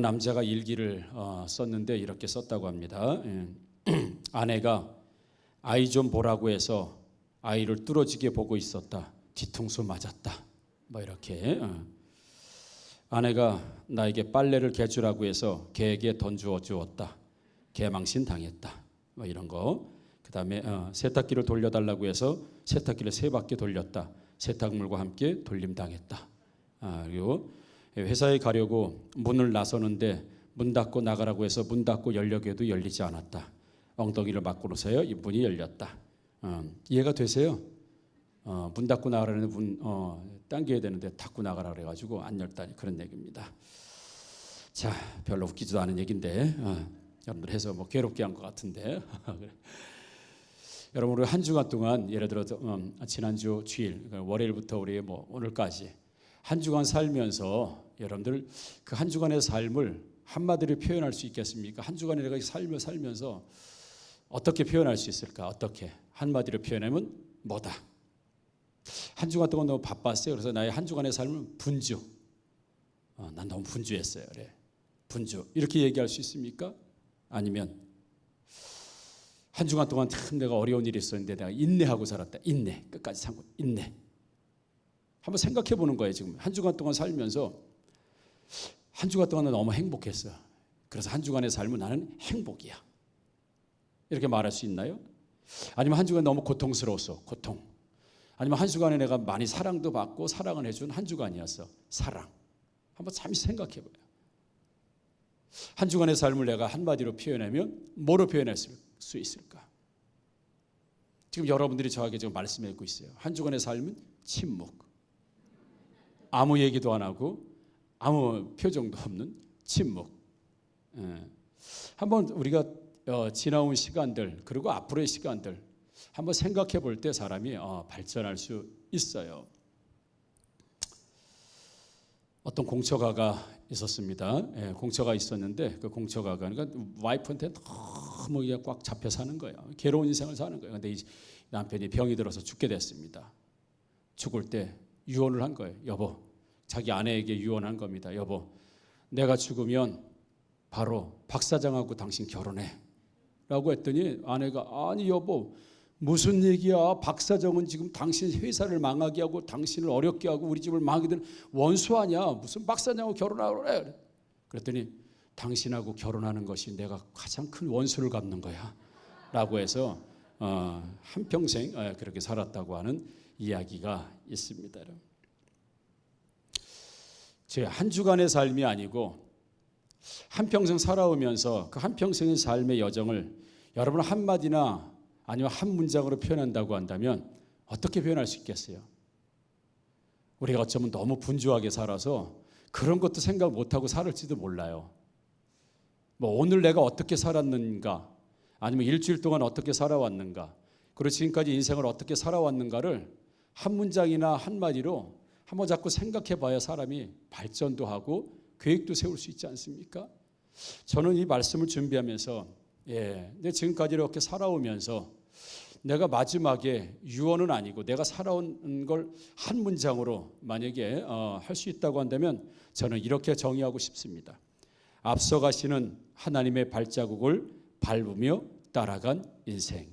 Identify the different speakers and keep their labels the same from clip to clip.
Speaker 1: 남자가 일기를 썼는데 이렇게 썼다고 합니다. 아내가 아이 좀 보라고 해서 아이를 뚫어지게 보고 있었다. 뒤통수 맞았다. 뭐 이렇게. 아내가 나에게 빨래를 개주라고 해서 개에게 던져 주었다. 개망신 당했다. 뭐 이런 거. 그다음에 세탁기를 돌려달라고 해서 세탁기를 3바퀴 돌렸다. 세탁물과 함께 돌림당했다. 그리고 회사에 가려고 문을 나서는데 문 닫고 나가라고 해서 문 닫고 열려고 해도 열리지 않았다. 엉덩이를 맞고서야 이 문이 열렸다. 이해가 되세요? 문 닫고 나가라는 문 당겨야 되는데 닫고 나가라 그래가지고 안 열다니 그런 얘기입니다. 자, 별로 웃기지도 않은 얘기인데 여러분들 해서 뭐 괴롭게 한 것 같은데 여러분 우리 한 주간 동안 예를 들어 지난주 주일 월요일부터 우리 뭐 오늘까지 한 주간 살면서 여러분들 그 한 주간의 삶을 한마디로 표현할 수 있겠습니까? 한 주간에 내가 삶을 살면서 어떻게 표현할 수 있을까? 어떻게 한마디로 표현하면 뭐다? 한 주간 동안 너무 바빴어요. 그래서 나의 한 주간의 삶은 분주. 난 너무 분주했어요. 그래. 분주. 이렇게 얘기할 수 있습니까? 아니면 한 주간 동안 참 내가 어려운 일이 있었는데 내가 인내하고 살았다. 인내. 끝까지 참고 인내. 한번 생각해 보는 거예요. 지금 한 주간 동안 살면서 한 주간 동안 너무 행복했어. 그래서 한 주간의 삶은 나는 행복이야. 이렇게 말할 수 있나요? 아니면 한 주간 너무 고통스러웠어. 고통. 아니면 한 주간에 내가 많이 사랑도 받고 사랑을 해준 한 주간이었어. 사랑. 한번 잠시 생각해 봐요. 한 주간의 삶을 내가 한마디로 표현하면 뭐로 표현할 수 있을까? 지금 여러분들이 저에게 지금 말씀하고 있어요. 한 주간의 삶은 침묵. 아무 얘기도 안 하고 아무 표정도 없는 침묵. 한번 우리가 지나온 시간들 그리고 앞으로의 시간들 한번 생각해 볼 때 사람이 발전할 수 있어요. 어떤 공처가가 있었습니다. 공처가 있었는데 그 공처가가 그러니까 와이프한테 너무 꽉 잡혀 사는 거예요. 괴로운 인생을 사는 거예요. 그런데 이 남편이 병이 들어서 죽게 됐습니다. 죽을 때 유언을 한 거예요. 여보, 자기 아내에게 유언한 겁니다. 여보, 내가 죽으면 바로 박 사장하고 당신 결혼해. 라고 했더니 아내가 아니 여보 무슨 얘기야? 박 사장은 지금 당신 회사를 망하게 하고 당신을 어렵게 하고 우리 집을 망하게 된 원수 아니야. 무슨 박 사장하고 결혼하고 그래. 그랬더니 당신하고 결혼하는 것이 내가 가장 큰 원수를 갚는 거야. 라고 해서 한평생 그렇게 살았다고 하는 이야기가 있습니다. 제 한 주간의 삶이 아니고 한평생 살아오면서 그 한평생의 삶의 여정을 여러분 한마디나 아니면 한 문장으로 표현한다고 한다면 어떻게 표현할 수 있겠어요? 우리가 어쩌면 너무 분주하게 살아서 그런 것도 생각 못하고 살을지도 몰라요. 뭐 오늘 내가 어떻게 살았는가 아니면 일주일 동안 어떻게 살아왔는가 그리고 지금까지 인생을 어떻게 살아왔는가를 한 문장이나 한마디로 한번 자꾸 생각해 봐야 사람이 발전도 하고 계획도 세울 수 있지 않습니까? 저는 이 말씀을 준비하면서 근데 지금까지 이렇게 살아오면서 내가 마지막에 유언은 아니고 내가 살아온 걸 한 문장으로 만약에 할 수 있다고 한다면 저는 이렇게 정의하고 싶습니다. 앞서가시는 하나님의 발자국을 밟으며 따라간 인생.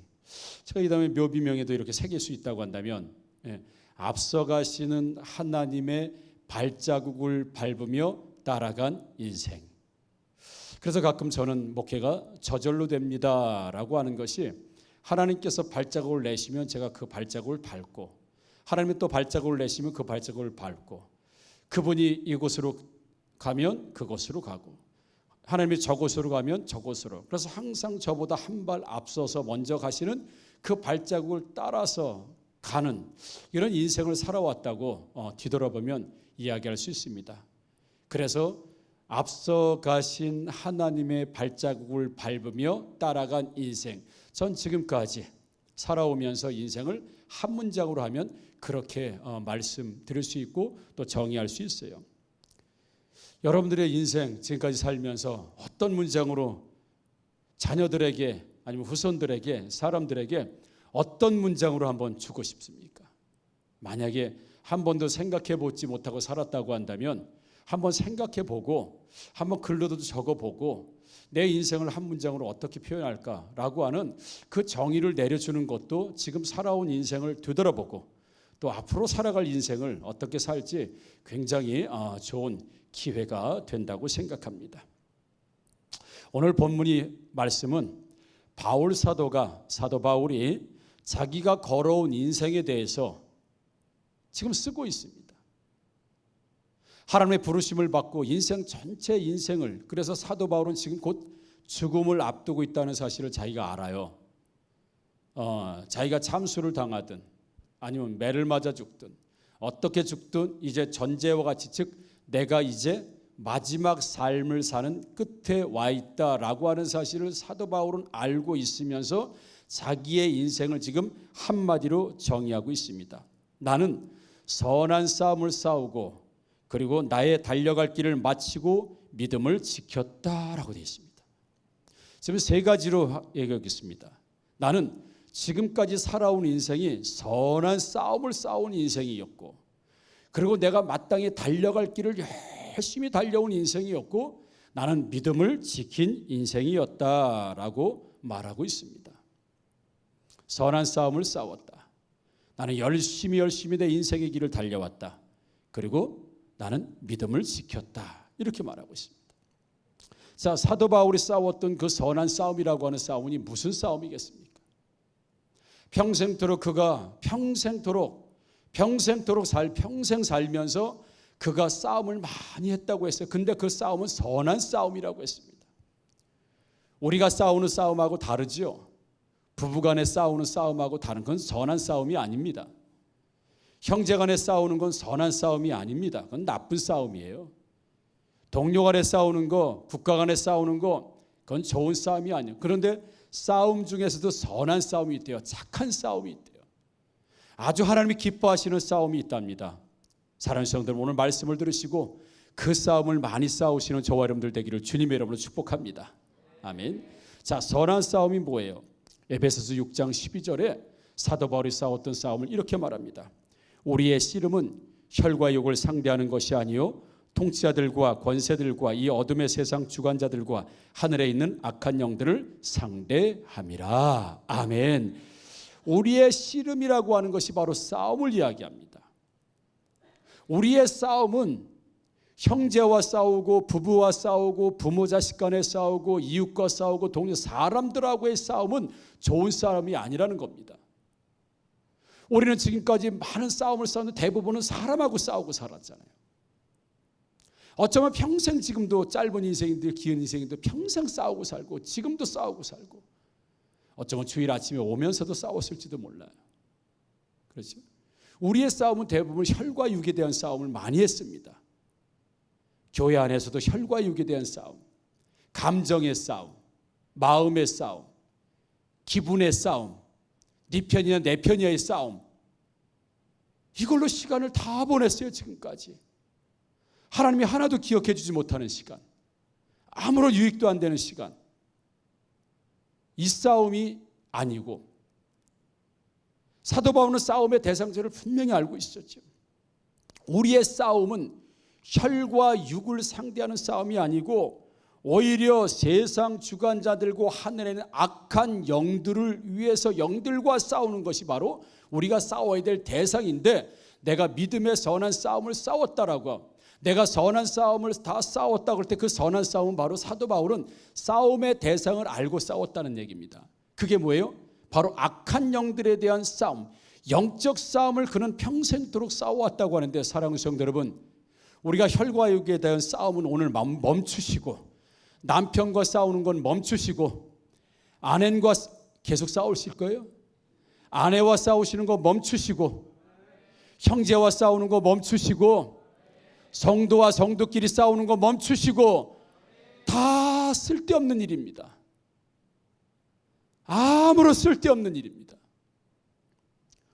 Speaker 1: 제가 이 다음에 묘비명에도 이렇게 새길 수 있다고 한다면 앞서가시는 하나님의 발자국을 밟으며 따라간 인생. 그래서 가끔 저는 목회가 저절로 됩니다라고 하는 것이 하나님께서 발자국을 내시면 제가 그 발자국을 밟고 하나님이 또 발자국을 내시면 그 발자국을 밟고 그분이 이곳으로 가면 그곳으로 가고 하나님이 저곳으로 가면 저곳으로 그래서 항상 저보다 한 발 앞서서 먼저 가시는 그 발자국을 따라서 가는 이런 인생을 살아왔다고 뒤돌아보면 이야기할 수 있습니다. 그래서 앞서 가신 하나님의 발자국을 밟으며 따라간 인생. 전 지금까지 살아오면서 인생을 한 문장으로 하면 그렇게 말씀드릴 수 있고 또 정의할 수 있어요. 여러분들의 인생 지금까지 살면서 어떤 문장으로 자녀들에게 아니면 후손들에게 사람들에게 어떤 문장으로 한번 주고 싶습니까? 만약에 한 번도 생각해 보지 못하고 살았다고 한다면 한번 생각해 보고 한번 글로도 적어 보고 내 인생을 한 문장으로 어떻게 표현할까라고 하는 그 정의를 내려주는 것도 지금 살아온 인생을 되돌아보고 또 앞으로 살아갈 인생을 어떻게 살지 굉장히 좋은 기회가 된다고 생각합니다. 오늘 본문이 말씀은 바울 사도가 사도 바울이 자기가 걸어온 인생에 대해서 지금 쓰고 있습니다. 하나님의 부르심을 받고 인생 전체 인생을, 그래서 사도 바울은 지금 곧 죽음을 앞두고 있다는 사실을 자기가 알아요. 자기가 참수를 당하든 아니면 매를 맞아 죽든 어떻게 죽든 이제 전제와 같이, 즉 내가 이제 마지막 삶을 사는 끝에 와 있다라고 하는 사실을 사도 바울은 알고 있으면서 자기의 인생을 지금 한마디로 정의하고 있습니다. 나는 선한 싸움을 싸우고 그리고 나의 달려갈 길을 마치고 믿음을 지켰다라고 되어 있습니다. 지금 세 가지로 얘기하겠습니다. 나는 지금까지 살아온 인생이 선한 싸움을 싸운 인생이었고, 그리고 내가 마땅히 달려갈 길을 열심히 달려온 인생이었고, 나는 믿음을 지킨 인생이었다라고 말하고 있습니다. 선한 싸움을 싸웠다. 나는 열심히 내 인생의 길을 달려왔다. 그리고 나는 믿음을 지켰다. 이렇게 말하고 있습니다. 자, 사도 바울이 싸웠던 그 선한 싸움이라고 하는 싸움이 무슨 싸움이겠습니까? 그가 평생 살면서 그가 싸움을 많이 했다고 했어요. 근데 그 싸움은 선한 싸움이라고 했습니다. 우리가 싸우는 싸움하고 다르죠. 부부간에 싸우는 싸움하고 다른 건 선한 싸움이 아닙니다. 형제간에 싸우는 건 선한 싸움이 아닙니다. 그건 나쁜 싸움이에요. 동료 간에 싸우는 거, 국가 간에 싸우는 거, 그건 좋은 싸움이 아니에요. 그런데 싸움 중에서도 선한 싸움이 있대요. 착한 싸움이 있대요. 아주 하나님이 기뻐하시는 싸움이 있답니다. 사랑하는 성도들, 오늘 말씀을 들으시고 그 싸움을 많이 싸우시는 저와 여러분들 되기를 주님의 이름으로 축복합니다. 아멘. 자, 선한 싸움이 뭐예요? 에베소서 6장 12절에 사도 바울이 싸웠던 싸움을 이렇게 말합니다. 우리의 씨름은 혈과 육을 상대하는 것이 아니요 통치자들과 권세들과 이 어둠의 세상 주관자들과 하늘에 있는 악한 영들을 상대함이라. 아멘. 우리의 씨름이라고 하는 것이 바로 싸움을 이야기합니다. 우리의 싸움은 형제와 싸우고 부부와 싸우고 부모 자식 간에 싸우고 이웃과 싸우고 동료 사람들하고의 싸움은 좋은 싸움이 아니라는 겁니다. 우리는 지금까지 많은 싸움을 싸우는데 대부분은 사람하고 싸우고 살았잖아요. 어쩌면 평생, 지금도 짧은 인생인데 긴 인생인데 평생 싸우고 살고 지금도 싸우고 살고 어쩌면 주일 아침에 오면서도 싸웠을지도 몰라요. 그렇죠? 우리의 싸움은 대부분 혈과 육에 대한 싸움을 많이 했습니다. 교회 안에서도 혈과 육에 대한 싸움, 감정의 싸움, 마음의 싸움, 기분의 싸움, 네 편이냐 내 편이냐의 싸움, 이걸로 시간을 다 보냈어요. 지금까지 하나님이 하나도 기억해 주지 못하는 시간, 아무런 유익도 안 되는 시간, 이 싸움이 아니고 사도 바울은 싸움의 대상자를 분명히 알고 있었죠. 우리의 싸움은 혈과 육을 상대하는 싸움이 아니고 오히려 세상 주관자들과 하늘에 있는 악한 영들을 위해서 영들과 싸우는 것이 바로 우리가 싸워야 될 대상인데, 내가 믿음의 선한 싸움을 싸웠다라고, 내가 선한 싸움을 다 싸웠다 그럴 때 그 선한 싸움은 바로 사도 바울은 싸움의 대상을 알고 싸웠다는 얘기입니다. 그게 뭐예요? 바로 악한 영들에 대한 싸움, 영적 싸움을 그는 평생도록 싸워왔다고 하는데, 사랑하는 성도 여러분, 우리가 혈과 육에 대한 싸움은 오늘 멈추시고, 남편과 싸우는 건 멈추시고, 아내와 계속 싸우실 거예요? 아내와 싸우시는 거 멈추시고, 형제와 싸우는 거 멈추시고, 성도와 성도끼리 싸우는 거 멈추시고, 다 쓸데없는 일입니다. 아무런 쓸데없는 일입니다.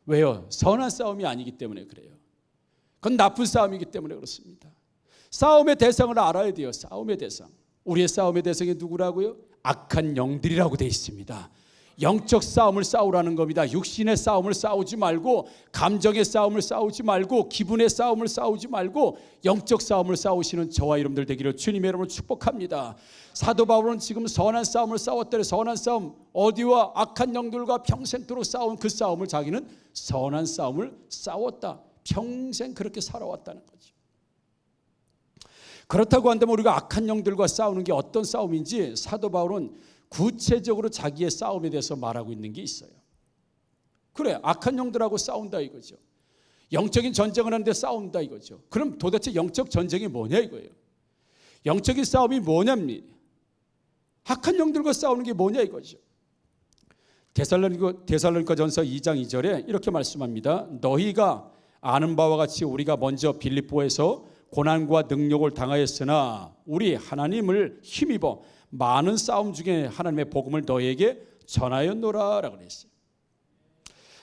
Speaker 1: 왜요? 선한 싸움이 아니기 때문에 그래요. 그건 나쁜 싸움이기 때문에 그렇습니다. 싸움의 대상을 알아야 돼요. 싸움의 대상. 우리의 싸움의 대상이 누구라고요? 악한 영들이라고 되어 있습니다. 영적 싸움을 싸우라는 겁니다. 육신의 싸움을 싸우지 말고, 감정의 싸움을 싸우지 말고, 기분의 싸움을 싸우지 말고 영적 싸움을 싸우시는 저와 여러분들 되기를 주님의 이름으로 축복합니다. 사도 바울은 지금 선한 싸움을 싸웠더래. 선한 싸움, 어디와 악한 영들과 평생토록 싸운 그 싸움을 자기는 선한 싸움을 싸웠다. 평생 그렇게 살아왔다는 거죠. 그렇다고 한다면 우리가 악한 영들과 싸우는 게 어떤 싸움인지 사도 바울은 구체적으로 자기의 싸움에 대해서 말하고 있는 게 있어요. 그래, 악한 영들하고 싸운다 이거죠. 영적인 전쟁을 하는데 싸운다 이거죠. 그럼 도대체 영적 전쟁이 뭐냐 이거예요. 영적인 싸움이 뭐냐입니다. 악한 영들과 싸우는 게 뭐냐 이거죠. 데살로니가전서 2장 2절에 이렇게 말씀합니다. 너희가 아는 바와 같이 우리가 먼저 빌립보에서 고난과 능력을 당하였으나 우리 하나님을 힘입어 많은 싸움 중에 하나님의 복음을 너희에게 전하였노라 라고 그랬어요.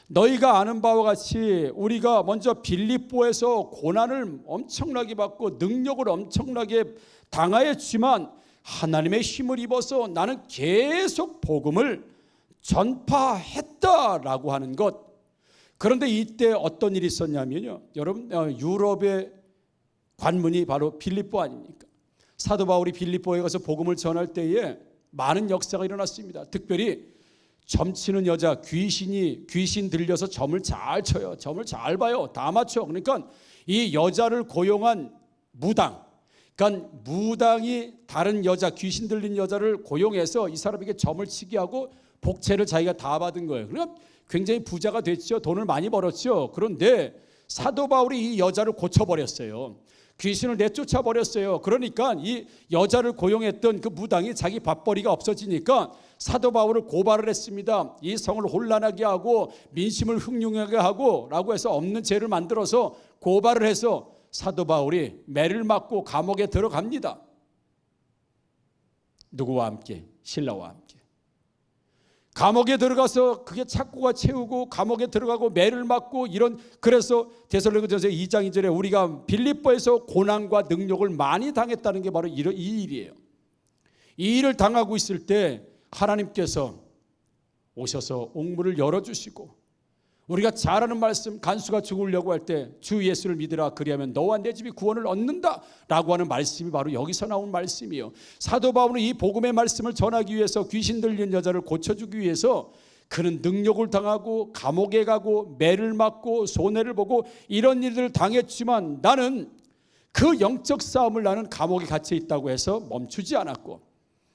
Speaker 1: 너희가 아는 바와 같이 우리가 먼저 빌립보에서 고난을 엄청나게 받고 능력을 엄청나게 당하였지만 하나님의 힘을 입어서 나는 계속 복음을 전파했다라고 하는 것. 그런데 이때 어떤 일이 있었냐면요, 여러분, 유럽의 관문이 바로 빌립보 아닙니까? 사도 바울이 빌립보에 가서 복음을 전할 때에 많은 역사가 일어났습니다. 특별히 점치는 여자, 귀신 들려서 점을 잘 쳐요. 점을 잘 봐요. 다 맞춰. 그러니까 이 여자를 고용한 무당, 그러니까 무당이 다른 여자, 귀신 들린 여자를 고용해서 이 사람에게 점을 치게 하고 복채를 자기가 다 받은 거예요. 그러니까 굉장히 부자가 됐죠. 돈을 많이 벌었죠. 그런데 사도 바울이 이 여자를 고쳐버렸어요. 귀신을 내쫓아 버렸어요. 그러니까 이 여자를 고용했던 그 무당이 자기 밥벌이가 없어지니까 사도 바울을 고발을 했습니다. 이 성을 혼란하게 하고 민심을 흉흉하게 하고 라고 해서 없는 죄를 만들어서 고발을 해서 사도 바울이 매를 맞고 감옥에 들어갑니다. 누구와 함께? 신라와 함께. 감옥에 들어가서 그게 착고가 채우고 감옥에 들어가고 매를 맞고 이런. 그래서 데살로니가전서 2장 2절에 우리가 빌립보에서 고난과 능력을 많이 당했다는 게 바로 이 일이에요. 이 일을 당하고 있을 때 하나님께서 오셔서 옥문을 열어주시고 우리가 잘 아는 말씀, 간수가 죽으려고 할 때 주 예수를 믿으라 그리하면 너와 내 집이 구원을 얻는다 라고 하는 말씀이 바로 여기서 나온 말씀이에요. 사도 바울은 이 복음의 말씀을 전하기 위해서 귀신 들린 여자를 고쳐주기 위해서 그는 능력을 당하고 감옥에 가고 매를 맞고 손해를 보고 이런 일들을 당했지만 나는 그 영적 싸움을 나는 감옥에 갇혀 있다고 해서 멈추지 않았고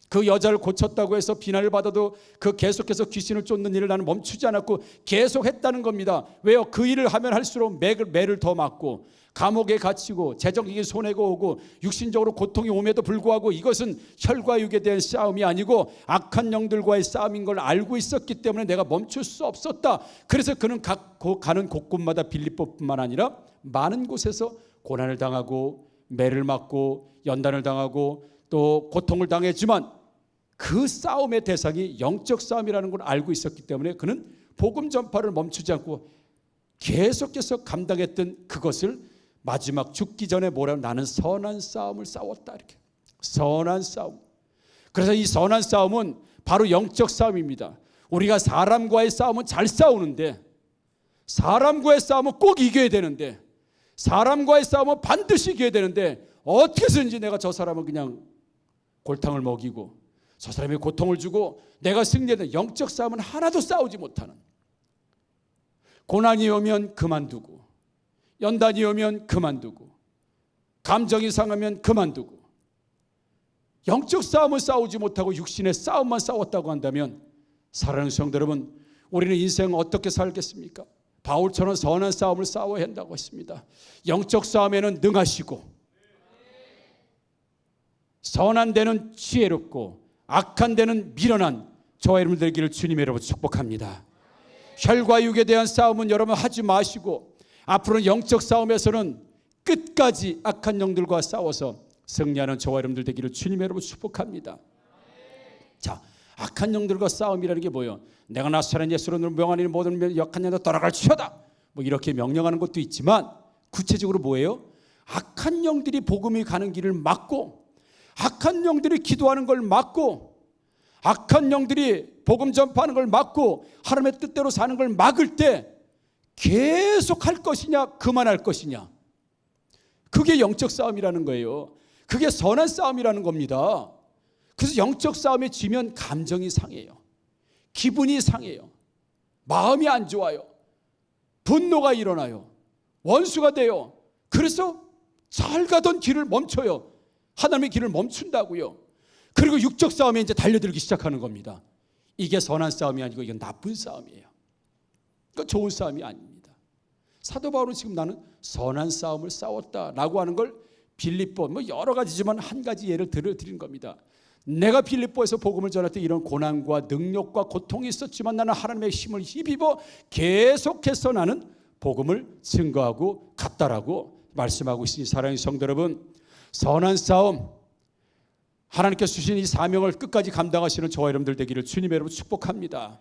Speaker 1: 그 여자를 고쳤다고 해서 비난을 받아도 그 계속해서 귀신을 쫓는 일을 나는 멈추지 않았고 계속 했다는 겁니다. 왜요? 그 일을 하면 할수록 매를 더 맞고 감옥에 갇히고 재정적인 손해가 오고 육신적으로 고통이 옴에도 불구하고 이것은 혈과 육에 대한 싸움이 아니고 악한 영들과의 싸움인 걸 알고 있었기 때문에 내가 멈출 수 없었다. 그래서 그는 가는 곳곳마다 빌립보뿐만 아니라 많은 곳에서 고난을 당하고 매를 맞고 연단을 당하고 또 고통을 당했지만 그 싸움의 대상이 영적 싸움이라는 걸 알고 있었기 때문에 그는 복음 전파를 멈추지 않고 계속해서 감당했던 그것을 마지막 죽기 전에 뭐라고 나는 선한 싸움을 싸웠다. 이렇게 선한 싸움. 그래서 이 선한 싸움은 바로 영적 싸움입니다. 우리가 사람과의 싸움은 잘 싸우는데 사람과의 싸움은 꼭 이겨야 되는데 사람과의 싸움은 반드시 이겨야 되는데 어떻게 해서든지 내가 저 사람은 그냥 골탕을 먹이고 저 사람이 고통을 주고 내가 승리하는 영적 싸움은 하나도 싸우지 못하는, 고난이 오면 그만두고 연단이 오면 그만두고 감정이 상하면 그만두고 영적 싸움을 싸우지 못하고 육신의 싸움만 싸웠다고 한다면 사랑하는 성도 여러분, 우리는 인생 어떻게 살겠습니까? 바울처럼 선한 싸움을 싸워야 한다고 했습니다. 영적 싸움에는 능하시고 선한 데는 지혜롭고 악한 데는 미련한 저와 여러분 되기를 주님의 이름으로 축복합니다. 혈과 육에 대한 싸움은 여러분 하지 마시고 앞으로는 영적 싸움에서는 끝까지 악한 영들과 싸워서 승리하는 저와 여러분들 되기를 주님의 이름으로 축복합니다. 자, 악한 영들과 싸움이라는 게 뭐예요? 내가 나사렛 예수로 명하니 모든 역한 영도 떠나갈지어다 뭐 이렇게 명령하는 것도 있지만 구체적으로 뭐예요? 악한 영들이 복음이 가는 길을 막고 악한 영들이 기도하는 걸 막고 악한 영들이 복음 전파하는 걸 막고 하나님의 뜻대로 사는 걸 막을 때 계속 할 것이냐 그만할 것이냐, 그게 영적 싸움이라는 거예요. 그게 선한 싸움이라는 겁니다. 그래서 영적 싸움에 지면 감정이 상해요. 기분이 상해요. 마음이 안 좋아요. 분노가 일어나요. 원수가 돼요. 그래서 잘 가던 길을 멈춰요. 하나님의 길을 멈춘다고요. 그리고 육적 싸움에 이제 달려들기 시작하는 겁니다. 이게 선한 싸움이 아니고 이건 나쁜 싸움이에요. 그러니까 좋은 싸움이 아닙니다. 사도 바울은 지금 나는 선한 싸움을 싸웠다라고 하는 걸 빌립보 여러 가지지만 한 가지 예를 들어드린 겁니다. 내가 빌립보에서 복음을 전할 때 이런 고난과 능력과 고통이 있었지만 나는 하나님의 힘을 힘입어 계속해서 나는 복음을 증거하고 갔다라고 말씀하고 있으니, 사랑하는 성도 여러분, 선한 싸움, 하나님께서 주신 이 사명을 끝까지 감당하시는 저와 여러분들 되기를 주님의 이름으로 축복합니다.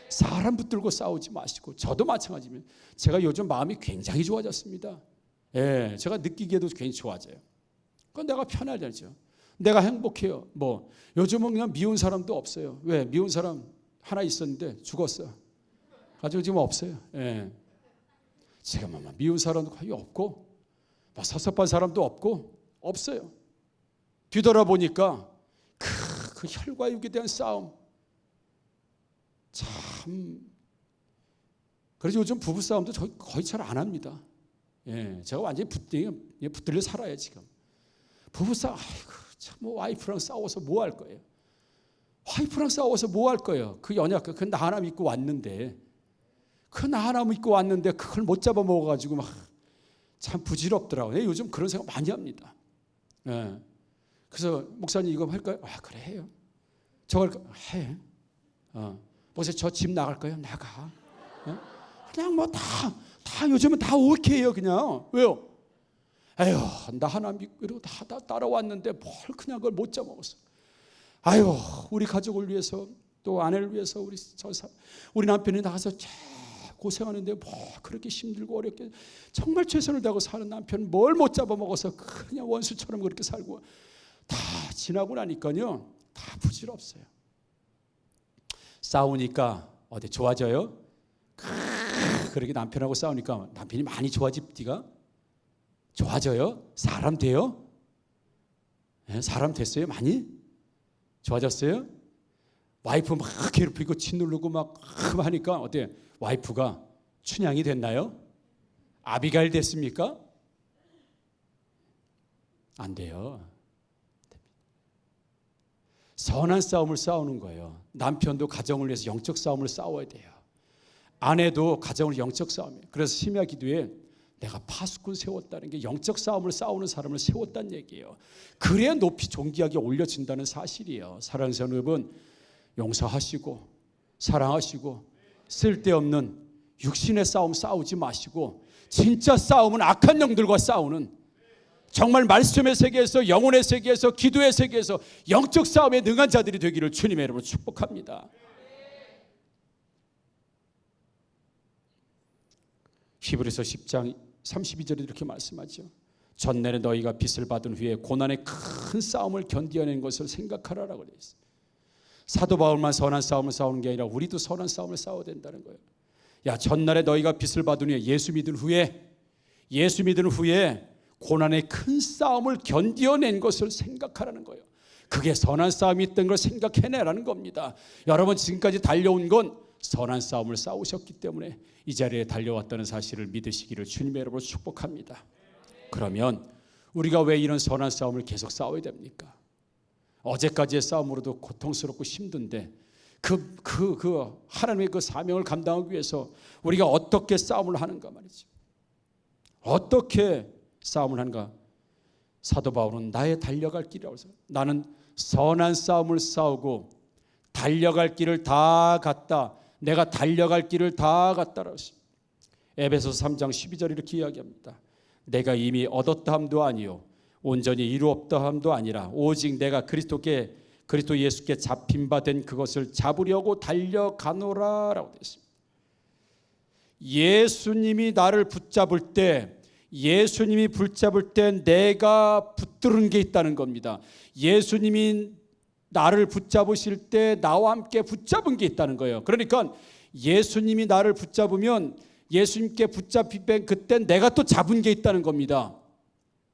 Speaker 1: 사람 붙들고 싸우지 마시고, 저도 마찬가지입니다. 제가 요즘 마음이 굉장히 좋아졌습니다. 예, 제가 느끼기에도 굉장히 좋아져요. 그건 내가 편하죠. 내가 행복해요. 요즘은 그냥 미운 사람도 없어요. 왜? 미운 사람 하나 있었는데 죽었어요. 가지고 지금 없어요. 예. 지금 미운 사람도 거의 없고, 섭섭한 사람도 없어요. 뒤돌아보니까 그 혈과 육에 대한 싸움, 참. 그래서 요즘 부부 싸움도 거의 잘 안 합니다. 예, 제가 완전히 붙들려 살아요 지금. 부부 싸움, 참 와이프랑 싸워서 뭐 할 거예요? 와이프랑 싸워서 뭐 할 거예요? 그 연약, 그 나 하나 믿고 왔는데, 그걸 못 잡아 먹어가지고 참 부질없더라고요. 요즘 그런 생각 많이 합니다. 예. 그래서 목사님 이거 할까요? 그래 해요. 저거 해. 목사님 저 집 나갈 거예요? 나가. 그냥 다 요즘은 다 오케이예요. 그냥. 왜요? 나 하나 믿고 다 따라왔는데 뭘 그냥 그걸 못 잡아먹었어. 우리 가족을 위해서, 또 아내를 위해서 우리 남편이 나가서 고생하는데 그렇게 힘들고 어렵게 정말 최선을 다하고 사는 남편 뭘 못 잡아먹어서 그냥 원수처럼 그렇게 살고, 다 지나고 나니까요 다 부질없어요. 싸우니까 어디 좋아져요? 그렇게 남편하고 싸우니까 남편이 많이 좋아집디가? 좋아져요? 사람 돼요? 네, 사람 됐어요? 많이? 좋아졌어요? 와이프 막 괴롭히고 짓누르고 막 하니까 어때? 와이프가 춘향이 됐나요? 아비가일 됐습니까? 안 돼요. 선한 싸움을 싸우는 거예요. 남편도 가정을 위해서 영적 싸움을 싸워야 돼요. 아내도 가정을 영적 싸움이에요. 그래서 심야 기도에 내가 파수꾼 세웠다는 게 영적 싸움을 싸우는 사람을 세웠다는 얘기예요. 그래야 높이 존귀하게 올려진다는 사실이에요. 사랑하는 여러분, 용서하시고 사랑하시고 쓸데없는 육신의 싸움 싸우지 마시고, 진짜 싸움은 악한 영들과 싸우는, 정말 말씀의 세계에서, 영혼의 세계에서, 기도의 세계에서 영적 싸움에 능한 자들이 되기를 주님의 이름으로 축복합니다. 히브리서 10장 32절에 이렇게 말씀하죠. 전날에 너희가 빚을 받은 후에 고난의 큰 싸움을 견디어낸 것을 생각하라라고 되어 있어요. 사도 바울만 선한 싸움을 싸우는 게 아니라 우리도 선한 싸움을 싸워야 된다는 거예요. 전날에 너희가 빚을 받은 후에, 예수 믿은 후에 고난의 큰 싸움을 견디어낸 것을 생각하라는 거예요. 그게 선한 싸움이 있던 걸 생각해내라는 겁니다. 여러분 지금까지 달려온 건 선한 싸움을 싸우셨기 때문에 이 자리에 달려왔다는 사실을 믿으시기를 주님의 이름으로 축복합니다. 그러면 우리가 왜 이런 선한 싸움을 계속 싸워야 됩니까? 어제까지의 싸움으로도 고통스럽고 힘든데 하나님의 그 사명을 감당하기 위해서 우리가 어떻게 싸움을 하는가 말이죠. 어떻게 싸움을 하는가? 사도 바울은 나의 달려갈 길이라고 해서 나는 선한 싸움을 싸우고 달려갈 길을 다 갔다. 내가 달려갈 길을 다 갔다라고 했습니다. 에베소서 3장 12절 이렇게 이야기합니다. 내가 이미 얻었다 함도 아니요 온전히 이루었다 함도 아니라 오직 내가 그리스도 예수께 잡힌 바 된 그것을 잡으려고 달려가노라라고 되어 있습니다. 예수님이 나를 붙잡을 때, 내가 붙드는 게 있다는 겁니다. 예수님이 나를 붙잡으실 때 나와 함께 붙잡은 게 있다는 거예요. 그러니까 예수님이 나를 붙잡으면 예수님께 붙잡힌 그때 내가 또 잡은 게 있다는 겁니다.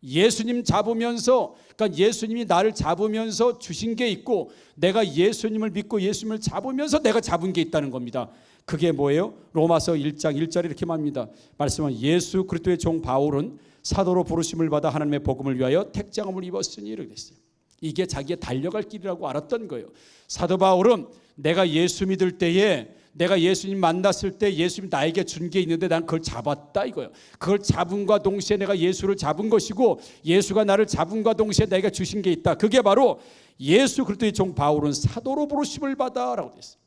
Speaker 1: 예수님 잡으면서, 그러니까 예수님이 나를 잡으면서 주신 게 있고, 내가 예수님을 믿고 예수님을 잡으면서 내가 잡은 게 있다는 겁니다. 그게 뭐예요? 로마서 1장 1절에 이렇게 말합니다. 말씀은 예수 그리스도의 종 바울은 사도로 부르심을 받아 하나님의 복음을 위하여 택장함을 입었으니 이렇게 됐어요. 이게 자기의 달려갈 길이라고 알았던 거예요. 사도 바울은 내가 예수 믿을 때에, 내가 예수님 만났을 때 예수님 나에게 준 게 있는데 난 그걸 잡았다 이거예요. 그걸 잡음과 동시에 내가 예수를 잡은 것이고, 예수가 나를 잡음과 동시에 내가 주신 게 있다. 그게 바로 예수 그리스도의 종 바울은 사도로 부르심을 받아라고 됐어요.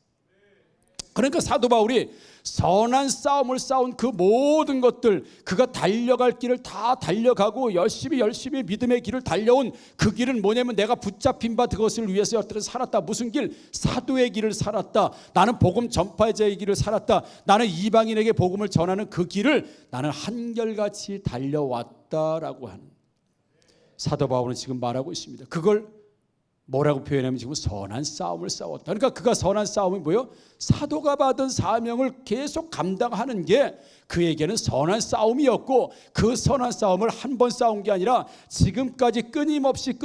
Speaker 1: 그러니까 사도 바울이 선한 싸움을 싸운 그 모든 것들, 그가 달려갈 길을 다 달려가고 열심히 믿음의 길을 달려온 그 길은 뭐냐면, 내가 붙잡힌 바 그것을 위해서 어떻게 살았다. 무슨 길? 사도의 길을 살았다. 나는 복음 전파자의 길을 살았다. 나는 이방인에게 복음을 전하는 그 길을 나는 한결같이 달려왔다라고 하는, 사도 바울은 지금 말하고 있습니다. 그걸 뭐라고 표현하면 지금 선한 싸움을 싸웠다. 그러니까 그가 선한 싸움이 뭐예요? 사도가 받은 사명을 계속 감당하는 게 그에게는 선한 싸움이었고, 그 선한 싸움을 한 번 싸운 게 아니라 지금까지 끊임없이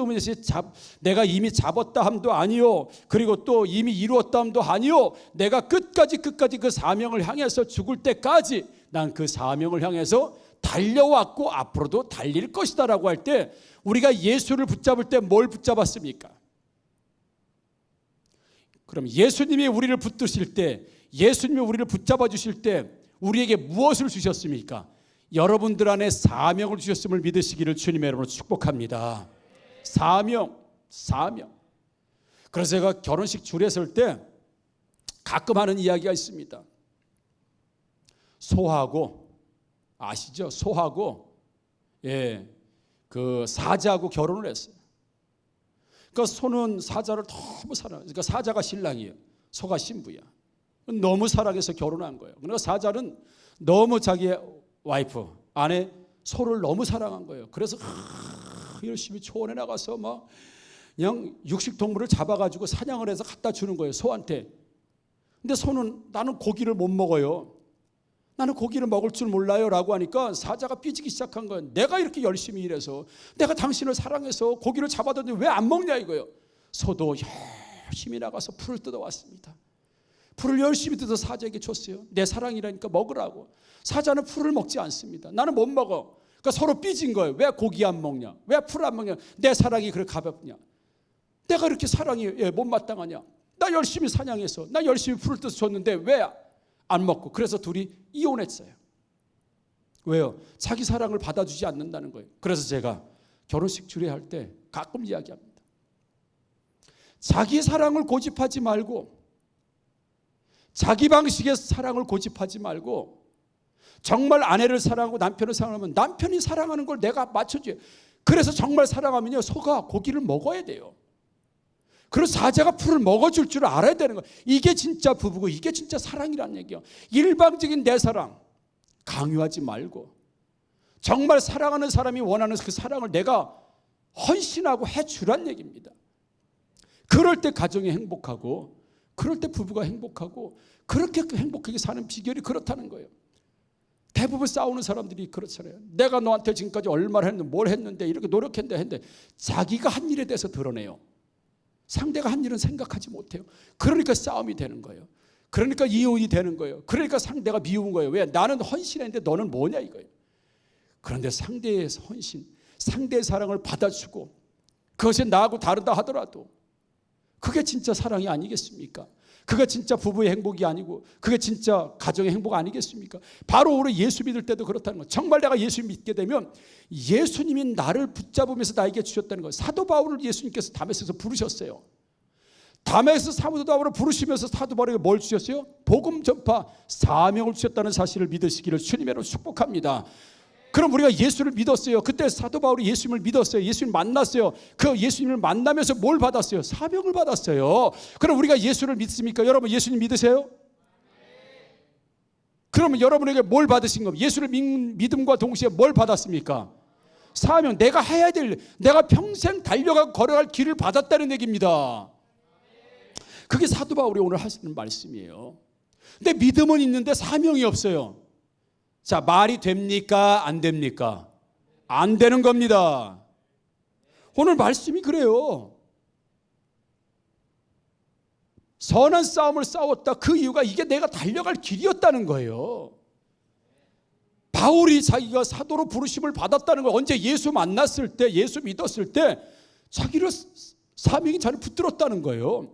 Speaker 1: 내가 이미 잡았다 함도 아니요, 그리고 또 이미 이루었다 함도 아니요, 내가 끝까지 그 사명을 향해서 죽을 때까지 난 그 사명을 향해서 달려왔고 앞으로도 달릴 것이다 라고 할 때, 우리가 예수를 붙잡을 때 뭘 붙잡았습니까? 그럼 예수님이 우리를 붙드실 때, 예수님이 우리를 붙잡아 주실 때 우리에게 무엇을 주셨습니까? 여러분들 안에 사명을 주셨음을 믿으시기를 주님의 이름으로 축복합니다. 사명. 그래서 제가 결혼식 줄에 설 때 가끔 하는 이야기가 있습니다. 소하고, 아시죠? 소하고, 그 사자하고 결혼을 했어요. 그러니까 소는 사자를 너무 사랑해요. 그러니까 사자가 신랑이에요. 소가 신부야. 너무 사랑해서 결혼한 거예요. 그러니까 사자는 너무 자기의 와이프, 아내 소를 너무 사랑한 거예요. 그래서 열심히 초원에 나가서 막 그냥 육식동물을 잡아가지고 사냥을 해서 갖다 주는 거예요, 소한테. 근데 소는 나는 고기를 못 먹어요. 나는 고기를 먹을 줄 몰라요 라고 하니까 사자가 삐지기 시작한 거예요. 내가 이렇게 열심히 일해서, 내가 당신을 사랑해서 고기를 잡아뒀는데 왜 안 먹냐 이거예요. 소도 열심히 나가서 풀을 뜯어왔습니다. 풀을 열심히 뜯어 사자에게 줬어요. 내 사랑이라니까 먹으라고. 사자는 풀을 먹지 않습니다. 나는 못 먹어. 그러니까 서로 삐진 거예요. 왜 고기 안 먹냐, 왜 풀 안 먹냐, 내 사랑이 그렇게 가볍냐, 내가 이렇게 사랑이 못마땅하냐, 나 열심히 사냥해서 나 열심히 풀을 뜯어 줬는데 왜 안 먹고. 그래서 둘이 이혼했어요. 왜요? 자기 사랑을 받아주지 않는다는 거예요. 그래서 제가 결혼식 주례할 때 가끔 이야기합니다. 자기 사랑을 고집하지 말고, 자기 방식의 사랑을 고집하지 말고, 정말 아내를 사랑하고 남편을 사랑하면 남편이 사랑하는 걸 내가 맞춰줘요. 그래서 정말 사랑하면요, 소가 고기를 먹어야 돼요. 그리고 사자가 풀을 먹어줄 줄 알아야 되는 거예요. 이게 진짜 부부고 이게 진짜 사랑이라는 얘기예요. 일방적인 내 사랑 강요하지 말고, 정말 사랑하는 사람이 원하는 그 사랑을 내가 헌신하고 해주란 얘기입니다. 그럴 때 가정이 행복하고, 그럴 때 부부가 행복하고, 그렇게 행복하게 사는 비결이 그렇다는 거예요. 대부분 싸우는 사람들이 그렇잖아요. 내가 너한테 지금까지 얼마나 했는데, 뭘 했는데, 이렇게 노력했는데 자기가 한 일에 대해서 드러내요. 상대가 한 일은 생각하지 못해요. 그러니까 싸움이 되는 거예요. 그러니까 이혼이 되는 거예요. 그러니까 상대가 미운 거예요. 왜? 나는 헌신했는데 너는 뭐냐 이거예요. 그런데 상대의 헌신, 상대의 사랑을 받아주고, 그것이 나하고 다르다 하더라도 그게 진짜 사랑이 아니겠습니까? 그게 진짜 부부의 행복이 아니고, 그게 진짜 가정의 행복 아니겠습니까? 바로 우리 예수 믿을 때도 그렇다는 거예요. 정말 내가 예수 믿게 되면 예수님이 나를 붙잡으면서 나에게 주셨다는 거예요. 사도 바울을 예수님께서 다메섹에서 부르셨어요. 다메섹에서 사도 바울을 부르시면서 사도 바울에게 뭘 주셨어요? 복음 전파 사명을 주셨다는 사실을 믿으시기를 주님으로 축복합니다. 그럼 우리가 예수를 믿었어요. 그때 사도 바울이 예수님을 믿었어요. 예수님 만났어요. 그 예수님을 만나면서 뭘 받았어요? 사명을 받았어요. 그럼 우리가 예수를 믿습니까? 여러분 예수님 믿으세요? 그러면 여러분에게 뭘 받으신 겁니까? 예수를 믿음과 동시에 뭘 받았습니까? 사명, 내가 해야 될, 내가 평생 달려가고 걸어갈 길을 받았다는 얘기입니다. 그게 사도 바울이 오늘 하시는 말씀이에요. 근데 믿음은 있는데 사명이 없어요. 자, 말이 됩니까? 안 됩니까? 안 되는 겁니다. 오늘 말씀이 그래요. 선한 싸움을 싸웠다. 그 이유가 이게 내가 달려갈 길이었다는 거예요. 바울이 자기가 사도로 부르심을 받았다는 거, 언제 예수 만났을 때, 예수 믿었을 때 자기를 사명이 잘 붙들었다는 거예요.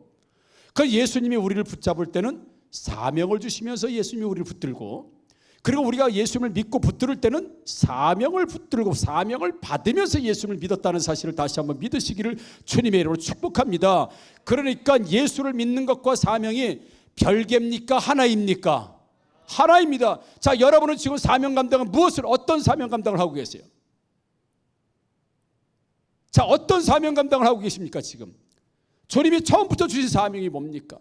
Speaker 1: 그 예수님이 우리를 붙잡을 때는 사명을 주시면서 예수님이 우리를 붙들고, 그리고 우리가 예수님을 믿고 붙들을 때는 사명을 붙들고 사명을 받으면서 예수님을 믿었다는 사실을 다시 한번 믿으시기를 주님의 이름으로 축복합니다. 그러니까 예수를 믿는 것과 사명이 별개입니까? 하나입니까? 하나입니다. 자, 여러분은 지금 사명 감당은 무엇을, 어떤 사명 감당을 하고 계세요? 자, 어떤 사명 감당을 하고 계십니까? 지금 주님이 처음부터 주신 사명이 뭡니까?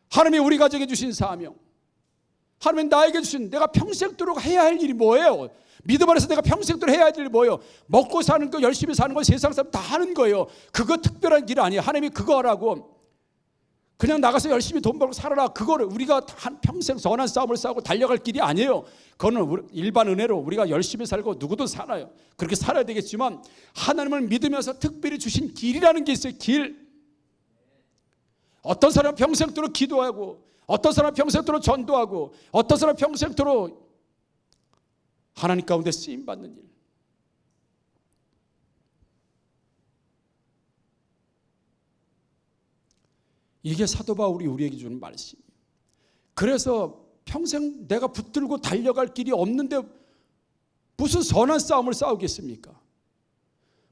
Speaker 1: 하나님이 우리 가정에 주신 사명, 하나님이 나에게 주신, 내가 평생도록 해야 할 일이 뭐예요? 믿음 안에서 내가 평생도록 해야 할 일이 뭐예요? 먹고 사는 거, 열심히 사는 거 세상 사람 다 하는 거예요. 그거 특별한 길 아니에요. 하나님이 그거 하라고, 그냥 나가서 열심히 돈 벌고 살아라, 그거를 우리가 한 평생 선한 싸움을 싸우고 달려갈 길이 아니에요. 그거는 일반 은혜로 우리가 열심히 살고 누구도 살아요. 그렇게 살아야 되겠지만 하나님을 믿으면서 특별히 주신 길이라는 게 있어요. 길. 어떤 사람은 평생도록 기도하고, 어떤 사람은 평생도록 전도하고, 어떤 사람은 평생도록 하나님 가운데 쓰임받는 일. 이게 사도 바울이 우리에게 주는 말씀이에요. 그래서 평생 내가 붙들고 달려갈 길이 없는데 무슨 선한 싸움을 싸우겠습니까?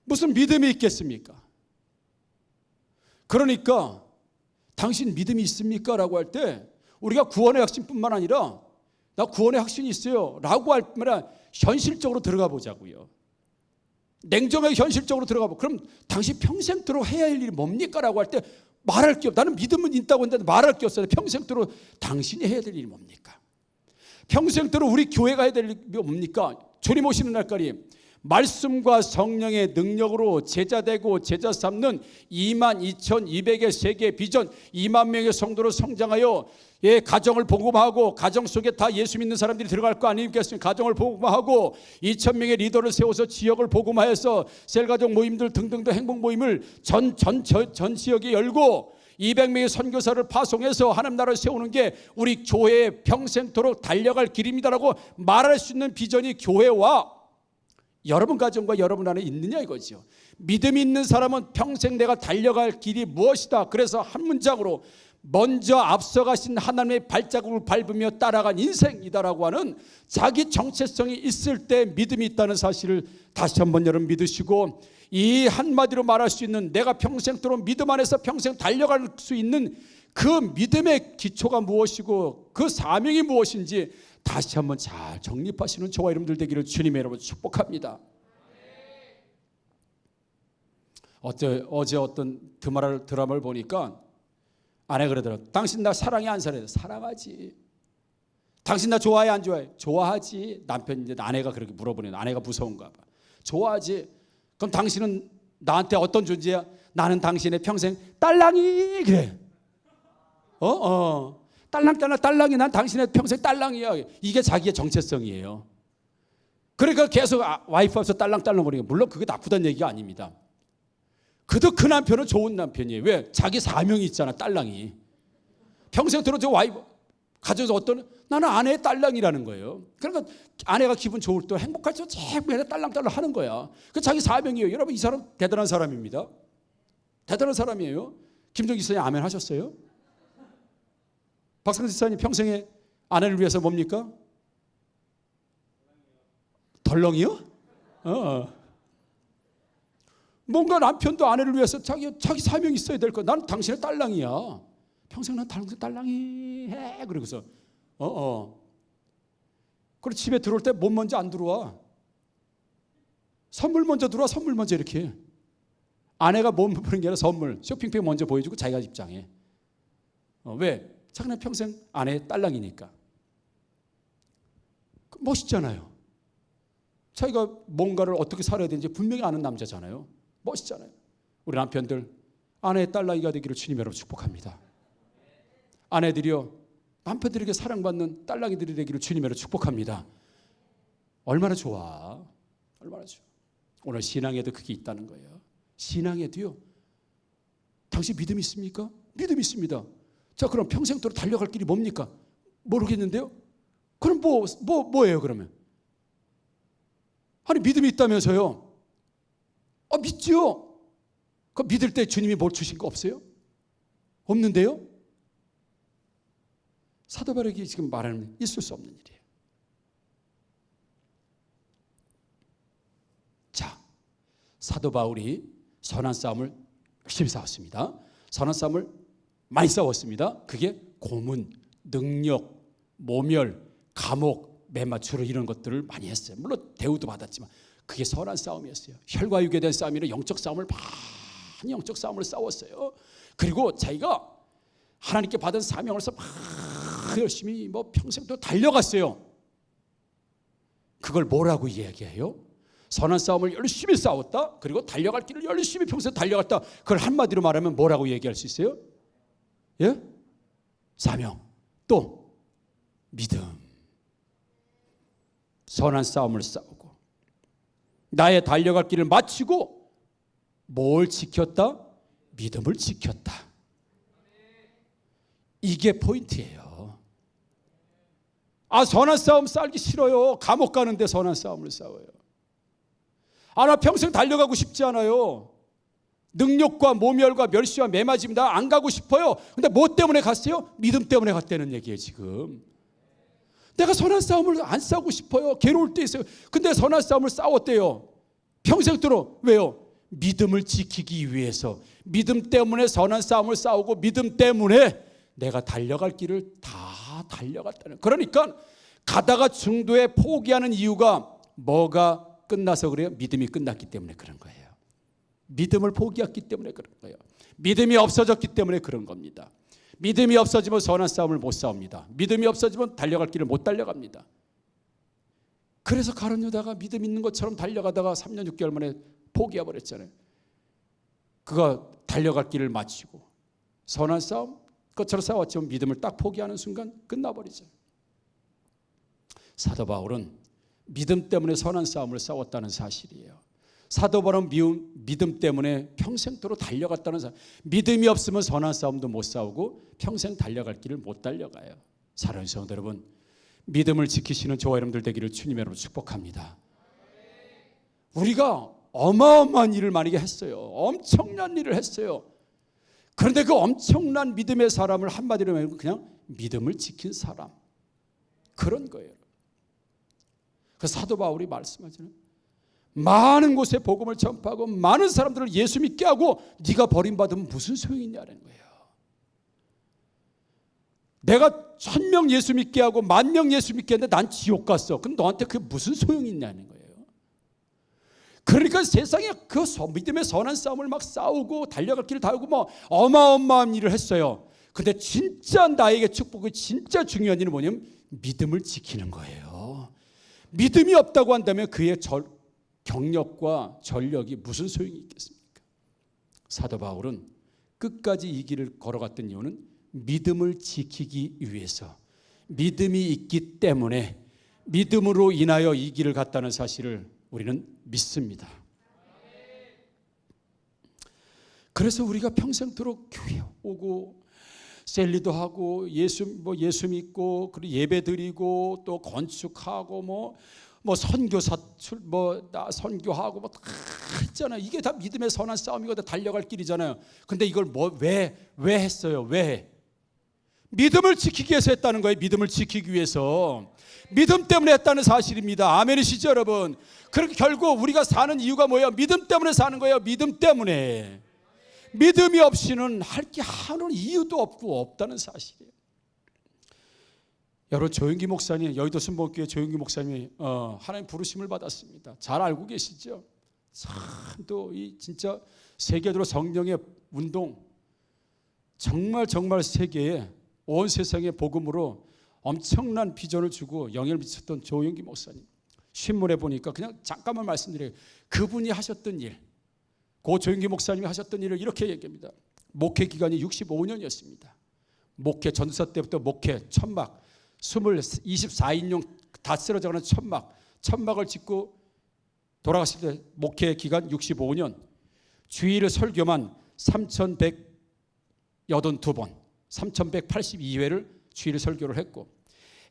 Speaker 1: 무슨 믿음이 있겠습니까? 그러니까 당신 믿음이 있습니까? 라고 할 때 우리가 구원의 확신뿐만 아니라 나 구원의 확신이 있어요 라고 할 때마다 현실적으로 들어가 보자고요. 냉정하게 현실적으로 들어가 보. 그럼 당신 평생도록 해야 할 일이 뭡니까? 라고 할 때 말할 게 없어. 나는 믿음은 있다고 했는데 말할 게 없어요. 평생도록 당신이 해야 될 일이 뭡니까? 평생도록 우리 교회가 해야 될 일이 뭡니까? 주님 오시는 날까지 말씀과 성령의 능력으로 제자되고 제자 삼는 22,200의 세계 비전, 2만 명의 성도로 성장하여 가정을 복음하고, 가정 속에 다 예수 믿는 사람들이 들어갈 거 아니겠습니까? 가정을 복음하고 2,000명의 리더를 세워서 지역을 복음하여서 셀가족 모임들 등등등 행복 모임을 전 지역에 열고 200명의 선교사를 파송해서 하나님 나라를 세우는 게 우리 교회의 평생토록 달려갈 길입니다라고 말할 수 있는 비전이 교회와 여러분 가정과 여러분 안에 있느냐 이거죠. 믿음이 있는 사람은 평생 내가 달려갈 길이 무엇이다. 그래서 한 문장으로 먼저 앞서가신 하나님의 발자국을 밟으며 따라간 인생이다라고 하는 자기 정체성이 있을 때 믿음이 있다는 사실을 다시 한번 여러분 믿으시고, 이 한마디로 말할 수 있는 내가 평생토록 믿음 안에서 평생 달려갈 수 있는 그 믿음의 기초가 무엇이고 그 사명이 무엇인지 다시 한번 잘 정립하시는 저와 여러분들 되기를 주님의 이름으로 축복합니다. 어제 어떤 드라마를 보니까 아내 그러더라고요. 당신 나 사랑해 안 사랑해? 사랑하지. 당신 나 좋아해 안 좋아해? 좋아하지. 남편이 이제 아내가 그렇게 물어보네요. 아내가 무서운가 봐. 좋아하지. 그럼 당신은 나한테 어떤 존재야? 나는 당신의 평생 딸랑이. 그래. 딸랑이 난 당신의 평생 딸랑이야. 이게 자기의 정체성이에요. 그러니까 계속 와이프 앞에서 딸랑거리는 거. 물론 그게 나쁘다는 얘기가 아닙니다. 그래도 그 남편은 좋은 남편이에요. 왜? 자기 사명이 있잖아. 딸랑이. 평생 들어 저 와이프 가져서 어떤, 나는 아내의 딸랑이라는 거예요. 그러니까 아내가 기분 좋을 때 행복할 때 자꾸 딸랑딸랑 하는 거야. 그 자기 사명이에요. 여러분 이 사람 대단한 사람입니다. 대단한 사람이에요. 김종기 선생님 아멘 하셨어요? 박상진 집사님 평생에 아내를 위해서 뭡니까? 덜렁이요? 뭔가 남편도 아내를 위해서 자기 사명이 있어야 될 거야. 나는 당신의 딸랑이야. 평생 난 당신 딸랑이 해. 그러고서 그리고 집에 들어올 때 몸 먼저 안 들어와. 선물 먼저 들어와. 선물 먼저 이렇게. 아내가 몸 보는 게 아니라 선물. 쇼핑백 먼저 보여주고 자기가 입장해. 왜? 자기는 평생 아내의 딸랑이니까. 멋있잖아요. 자기가 뭔가를 어떻게 살아야 되는지 분명히 아는 남자잖아요. 멋있잖아요. 우리 남편들 아내의 딸랑이가 되기를 주님 여러분 축복합니다. 아내들이여 남편들에게 사랑받는 딸랑이들이 되기를 주님 여러분 축복합니다. 얼마나 좋아. 얼마나 좋아. 오늘 신앙에도 그게 있다는 거예요. 신앙에도요. 당신 믿음이 있습니까? 믿음이 있습니다. 자, 그럼 평생도록 달려갈 길이 뭡니까? 모르겠는데요. 그럼 뭐예요 그러면? 아니 믿음이 있다면서요. 믿지요. 그 믿을 때 주님이 뭘 주신 거 없어요? 없는데요. 사도 바울이 지금 말하는 있을 수 없는 일이에요. 자, 사도 바울이 선한 싸움을 열심히 싸웠습니다. 선한 싸움을 많이 싸웠습니다. 그게 고문, 능력, 모멸, 감옥, 매맞추로 이런 것들을 많이 했어요. 물론 대우도 받았지만 그게 선한 싸움이었어요. 혈과 육에 대한 싸움이나 영적 싸움을 많이 영적 싸움을 싸웠어요. 그리고 자기가 하나님께 받은 사명으로서 막 열심히 평생 또 달려갔어요. 그걸 뭐라고 이야기해요? 선한 싸움을 열심히 싸웠다. 그리고 달려갈 길을 열심히 평생 달려갔다. 그걸 한마디로 말하면 뭐라고 얘기할 수 있어요? 예? 사명. 또 믿음. 선한 싸움을 싸우고 나의 달려갈 길을 마치고 뭘 지켰다? 믿음을 지켰다. 이게 포인트예요. 선한 싸움 싸기 싫어요. 감옥 가는데 선한 싸움을 싸워요. 나 평생 달려가고 싶지 않아요. 능력과 모멸과 멸시와 매맞음 다 안 가고 싶어요. 근데 뭐 때문에 갔어요? 믿음 때문에 갔다는 얘기예요 지금. 내가 선한 싸움을 안 싸우고 싶어요. 괴로울 때 있어요. 근데 선한 싸움을 싸웠대요. 평생도록. 왜요? 믿음을 지키기 위해서. 믿음 때문에 선한 싸움을 싸우고 믿음 때문에 내가 달려갈 길을 다 달려갔다는. 그러니까 가다가 중도에 포기하는 이유가 뭐가 끝나서 그래요? 믿음이 끝났기 때문에 그런 거예요. 믿음을 포기했기 때문에 그런 거예요. 믿음이 없어졌기 때문에 그런 겁니다. 믿음이 없어지면 선한 싸움을 못 싸웁니다. 믿음이 없어지면 달려갈 길을 못 달려갑니다. 그래서 가룟 유다가 믿음 있는 것처럼 달려가다가 3년 6개월 만에 포기해버렸잖아요. 그가 달려갈 길을 마치고 선한 싸움 것처럼 싸웠지만 믿음을 딱 포기하는 순간 끝나버리죠. 사도 바울은 믿음 때문에 선한 싸움을 싸웠다는 사실이에요. 사도 바울은 믿음 때문에 평생도록 달려갔다는 사실. 믿음이 없으면 선한 싸움도 못 싸우고 평생 달려갈 길을 못 달려가요. 사랑하는 성도 여러분, 믿음을 지키시는 저와 여러분들 되기를 주님 여러분 축복합니다. 우리가 어마어마한 일을 많이 했어요. 엄청난 일을 했어요. 그런데 그 엄청난 믿음의 사람을 한마디로 말하면 그냥 믿음을 지킨 사람, 그런 거예요. 그래서 사도 바울이 말씀하잖아요. 많은 곳에 복음을 전파하고 많은 사람들을 예수 믿게 하고 네가 버림받으면 무슨 소용이 있냐는 거예요. 내가 1000명 예수 믿게 하고 10,000명 예수 믿게 했는데 난 지옥 갔어. 그럼 너한테 그게 무슨 소용이 있냐는 거예요. 그러니까 세상에 그 믿음의 선한 싸움을 막 싸우고 달려갈 길을 다 하고 어마어마한 일을 했어요. 근데 진짜 나에게 축복이 진짜 중요한 일은 뭐냐면 믿음을 지키는 거예요. 믿음이 없다고 한다면 그의 경력과 전력이 무슨 소용이 있겠습니까? 사도 바울은 끝까지 이 길을 걸어갔던 이유는 믿음을 지키기 위해서, 믿음이 있기 때문에 믿음으로 인하여 이 길을 갔다는 사실을 우리는 믿습니다. 그래서 우리가 평생토록 교회 오고 셀리도 하고 예수 믿고 그리고 예배 드리고 또 건축하고 선교사 선교하고 다 했잖아요. 이게 다 믿음의 선한 싸움이고 다 달려갈 길이잖아요. 근데 이걸 왜 했어요? 왜? 믿음을 지키기 위해서 했다는 거예요. 믿음을 지키기 위해서. 믿음 때문에 했다는 사실입니다. 아멘이시죠, 여러분? 그렇게 결국 우리가 사는 이유가 뭐예요? 믿음 때문에 사는 거예요. 믿음 때문에. 믿음이 없이는 할 게 하나는 이유도 없다는 사실이에요. 여러분, 조영기 목사님, 여의도 순복음교회 조영기 목사님이 하나님 부르심을 받았습니다. 잘 알고 계시죠? 참 또 이 진짜 세계적으로 성령의 운동, 정말 세계에 온 세상의 복음으로 엄청난 비전을 주고 영향을 미쳤던 조영기 목사님. 신문에 보니까 그냥 잠깐만 말씀드려요. 그분이 하셨던 일, 고 조영기 목사님이 하셨던 일을 이렇게 얘기합니다. 목회 기간이 65년이었습니다. 목회 전도사 때부터 목회 천막 24인용 다 쓰러져가는 천막을 짓고 돌아가실 때 목회 기간 65년, 주일을 설교만 3,182번 3,182회를 주일 설교를 했고,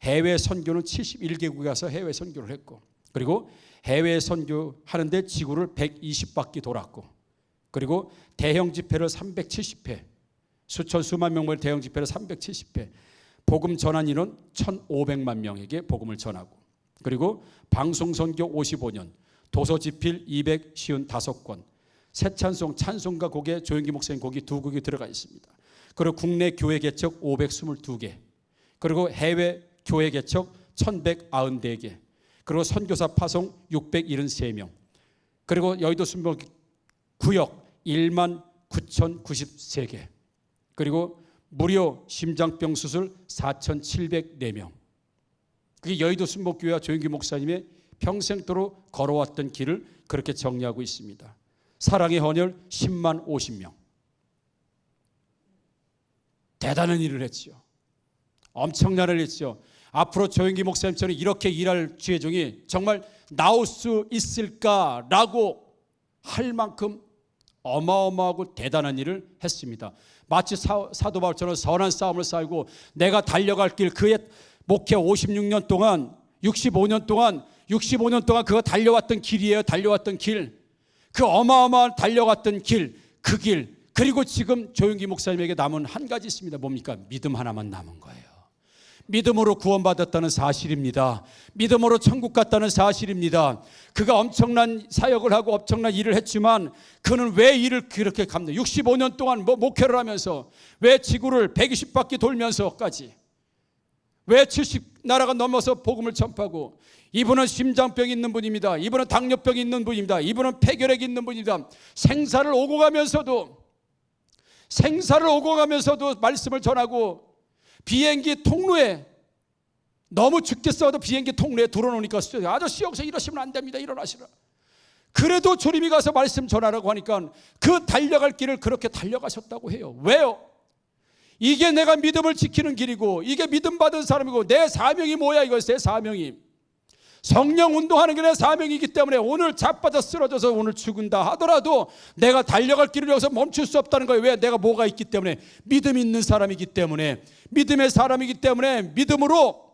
Speaker 1: 해외 선교는 71개국에 가서 해외 선교를 했고, 그리고 해외 선교하는데 지구를 120바퀴 돌았고, 그리고 대형 집회를 370회, 수만 명의 대형 집회를 370회, 복음 전한 인원 1,500만 명에게 복음을 전하고, 그리고 방송 선교 55년, 도서 집필 255권, 새 찬송가 곡에 조영기 목사님 곡이 2곡이 들어가 있습니다. 그리고 국내 교회 개척 522개, 그리고 해외 교회 개척 1,194개, 그리고 선교사 파송 673명, 그리고 여의도 순복 구역 19,093개, 그리고 무료 심장병 수술 4,704명. 그게 여의도 순복교회와 조영기 목사님의 평생도록 걸어왔던 길을 그렇게 정리하고 있습니다. 사랑의 헌혈 10만 50명. 대단한 일을 했죠. 엄청난 일을 했죠. 앞으로 조영기 목사님처럼 이렇게 일할 주의종이 정말 나올 수 있을까라고 할 만큼 어마어마하고 대단한 일을 했습니다. 마치 사도 바울처럼 선한 싸움을 싸우고 내가 달려갈 길, 그의 목회 56년 동안 65년 동안 그가 달려왔던 길이에요. 달려왔던 길, 그 어마어마한 달려갔던 길, 그 길. 그리고 지금 조영기 목사님에게 남은 한 가지 있습니다. 뭡니까? 믿음 하나만 남은 거예요. 믿음으로 구원받았다는 사실입니다. 믿음으로 천국 갔다는 사실입니다. 그가 엄청난 사역을 하고 엄청난 일을 했지만 그는 왜 일을 그렇게 감당? 65년 동안 목회를 하면서 왜 지구를 120바퀴 돌면서까지 왜 70나라가 넘어서 복음을 전파하고, 이분은 심장병이 있는 분입니다. 이분은 당뇨병이 있는 분입니다. 이분은 폐결핵이 있는 분입니다. 생사를 오고 가면서도 말씀을 전하고, 비행기 통로에 너무 죽겠어도 비행기 통로에 들어놓으니까 아저씨 여기서 이러시면 안 됩니다. 일어나시라. 그래도 주님이 가서 말씀 전하라고 하니까 그 달려갈 길을 그렇게 달려가셨다고 해요. 왜요? 이게 내가 믿음을 지키는 길이고, 이게 믿음 받은 사람이고, 내 사명이 뭐야? 이것이 내 사명이 성령 운동하는 게 내 사명이기 때문에 오늘 자빠져 쓰러져서 오늘 죽은다 하더라도 내가 달려갈 길을 여기서 멈출 수 없다는 거예요. 왜? 내가 뭐가 있기 때문에, 믿음이 있는 사람이기 때문에, 믿음의 사람이기 때문에, 믿음으로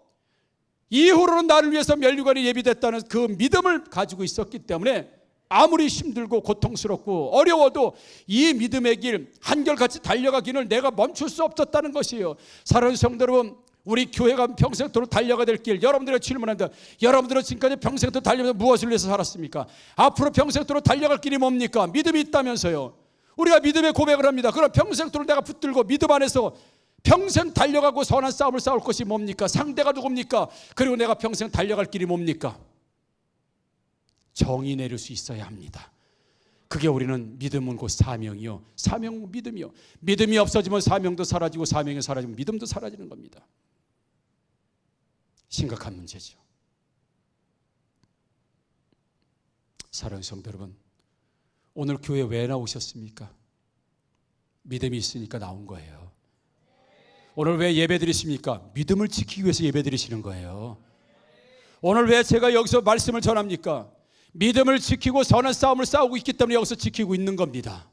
Speaker 1: 이후로는 나를 위해서 면류관이 예비됐다는 그 믿음을 가지고 있었기 때문에 아무리 힘들고 고통스럽고 어려워도 이 믿음의 길 한결같이 달려가기를 내가 멈출 수 없었다는 것이에요. 사랑하는 성도 여러분, 우리 교회가 평생도록 달려가야 될 길, 여러분들에게 질문합니다. 여러분들은 지금까지 평생도록 달려면서 무엇을 위해서 살았습니까? 앞으로 평생도록 달려갈 길이 뭡니까? 믿음이 있다면서요. 우리가 믿음의 고백을 합니다. 그럼 평생도록 내가 붙들고 믿음 안에서 평생 달려가고 선한 싸움을 싸울 것이 뭡니까? 상대가 누굽니까? 그리고 내가 평생 달려갈 길이 뭡니까? 정의 내릴 수 있어야 합니다. 그게 우리는 믿음은 곧 사명이요, 사명은 믿음이요. 믿음이 없어지면 사명도 사라지고, 사명이 사라지면 믿음도 사라지는 겁니다. 심각한 문제죠. 사랑하는 성도 여러분, 오늘 교회 왜 나오셨습니까? 믿음이 있으니까 나온 거예요. 오늘 왜 예배 드리십니까? 믿음을 지키기 위해서 예배 드리시는 거예요. 오늘 왜 제가 여기서 말씀을 전합니까? 믿음을 지키고 선한 싸움을 싸우고 있기 때문에 여기서 지키고 있는 겁니다.